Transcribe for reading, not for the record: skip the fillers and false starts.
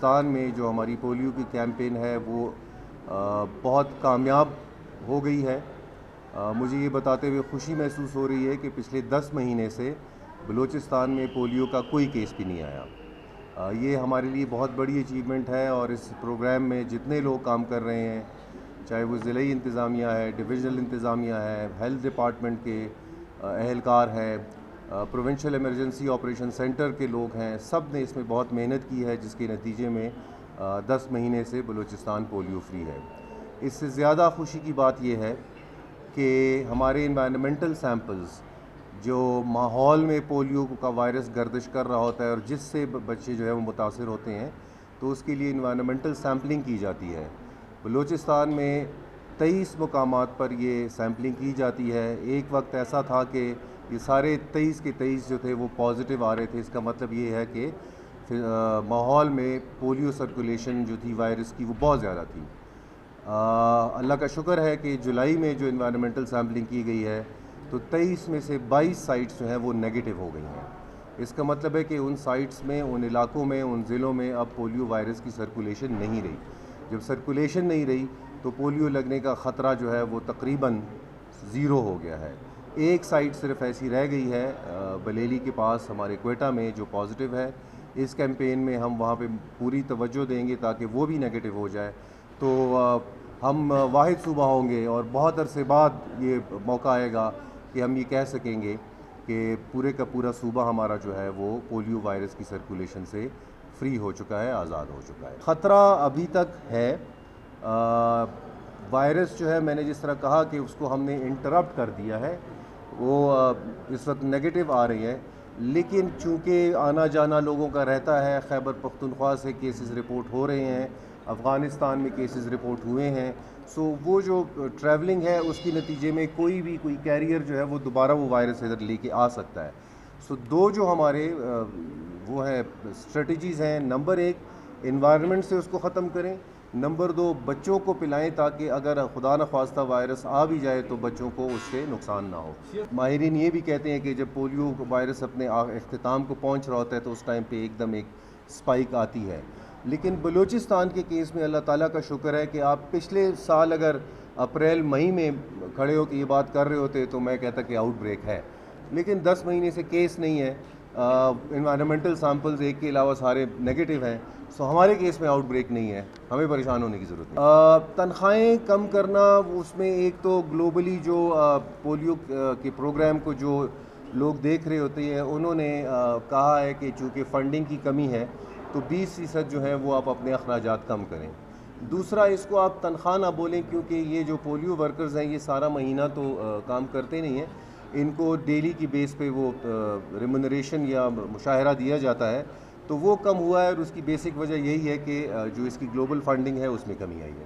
بلوچستان میں جو ہماری پولیو کی کیمپین ہے وہ بہت کامیاب ہو گئی ہے۔ مجھے یہ بتاتے ہوئے خوشی محسوس ہو رہی ہے کہ پچھلے 10 مہینے سے بلوچستان میں پولیو کا کوئی کیس بھی نہیں آیا۔ یہ ہمارے لیے بہت بڑی اچیومنٹ ہے، اور اس پروگرام میں جتنے لوگ کام کر رہے ہیں، چاہے وہ ضلعی انتظامیہ ہے، ڈویژنل انتظامیہ ہے، ہیلتھ ڈپارٹمنٹ کے اہلکار ہیں، پروونشل ایمرجنسی آپریشن سینٹر کے لوگ ہیں، سب نے اس میں بہت محنت کی ہے، جس کے نتیجے میں 10 مہینے سے بلوچستان پولیو فری ہے۔ اس سے زیادہ خوشی کی بات یہ ہے کہ ہمارے انوائرمنٹل سیمپلز جو ماحول میں پولیو کا وائرس گردش کر رہا ہوتا ہے اور جس سے بچے جو ہے وہ متاثر ہوتے ہیں، تو اس کے لیے انوائرمنٹل سیمپلنگ کی جاتی ہے۔ بلوچستان میں 23 مقامات پر یہ سیمپلنگ کی جاتی ہے۔ ایک وقت ایسا تھا کہ یہ سارے 23 کے 23 جو تھے وہ پازیٹیو آ رہے تھے۔ اس کا مطلب یہ ہے کہ ماحول میں پولیو سرکولیشن جو تھی وائرس کی وہ بہت زیادہ تھی۔ اللہ کا شکر ہے کہ جولائی میں جو انوائرمنٹل سیمپلنگ کی گئی ہے تو 23 میں سے 22 سائٹس جو ہیں وہ نیگیٹو ہو گئی ہیں۔ اس کا مطلب ہے کہ ان سائٹس میں، ان علاقوں میں، ان ضلعوں میں اب پولیو وائرس کی سرکولیشن نہیں رہی۔ جب سرکولیشن نہیں رہی تو پولیو لگنے کا خطرہ جو ہے وہ تقریباً زیرو ہو گیا ہے۔ ایک سائٹ صرف ایسی رہ گئی ہے بلیلی کے پاس ہمارے کوئٹہ میں، جو پازیٹیو ہے۔ اس کیمپین میں ہم وہاں پہ پوری توجہ دیں گے تاکہ وہ بھی نیگیٹو ہو جائے، تو ہم واحد صوبہ ہوں گے، اور بہت عرصے بعد یہ موقع آئے گا کہ ہم یہ کہہ سکیں گے کہ پورے کا پورا صوبہ ہمارا جو ہے وہ پولیو وائرس کی سرکولیشن سے فری ہو چکا ہے، آزاد ہو چکا ہے۔ خطرہ ابھی تک ہے۔ وائرس جو ہے، میں نے جس طرح کہا کہ اس کو ہم نے انٹرپٹ کر دیا ہے، وہ اس وقت نیگیٹو آ رہی ہے، لیکن چونکہ آنا جانا لوگوں کا رہتا ہے، خیبر پختونخوا سے کیسز رپورٹ ہو رہے ہیں، افغانستان میں کیسز رپورٹ ہوئے ہیں، سو وہ جو ٹریولنگ ہے اس کی نتیجے میں کوئی کیریئر جو ہے وہ دوبارہ وہ وائرس ادھر لے کے آ سکتا ہے۔ سو دو جو ہمارے وہ ہیں اسٹریٹجیز ہیں، نمبر 1 انوائرمنٹ سے اس کو ختم کریں، نمبر 2 بچوں کو پلائیں تاکہ اگر خدا نخواستہ وائرس آ بھی جائے تو بچوں کو اس سے نقصان نہ ہو۔ ماہرین یہ بھی کہتے ہیں کہ جب پولیو وائرس اپنے اختتام کو پہنچ رہا ہوتا ہے تو اس ٹائم پہ ایک دم ایک سپائک آتی ہے، لیکن بلوچستان کے کیس میں اللہ تعالیٰ کا شکر ہے کہ آپ پچھلے سال اگر اپریل مئی میں کھڑے ہو کے یہ بات کر رہے ہوتے تو میں کہتا کہ آؤٹ بریک ہے، لیکن 10 مہینے سے کیس نہیں ہے۔ انوائرمنٹل سیمپلز ایک کے علاوہ سارے نیگیٹو ہیں، سو ہمارے کیس میں آؤٹ بریک نہیں ہے، ہمیں پریشان ہونے کی ضرورت نہیں۔ تنخواہیں کم کرنا، اس میں ایک تو گلوبلی جو پولیو کے پروگرام کو جو لوگ دیکھ رہے ہوتے ہیں انہوں نے کہا ہے کہ چونکہ فنڈنگ کی کمی ہے تو 20% جو ہیں وہ آپ اپنے اخراجات کم کریں۔ دوسرا، اس کو آپ تنخواہ نہ بولیں، کیونکہ یہ جو پولیو ورکرز ہیں یہ سارا مہینہ تو کام کرتے نہیں ہیں، ان کو ڈیلی کی بیس پہ وہ ریمونریشن یا مشاہرہ دیا جاتا ہے، تو وہ کم ہوا ہے، اور اس کی بیسک وجہ یہی ہے کہ جو اس کی گلوبل فنڈنگ ہے اس میں کمی آئی ہے۔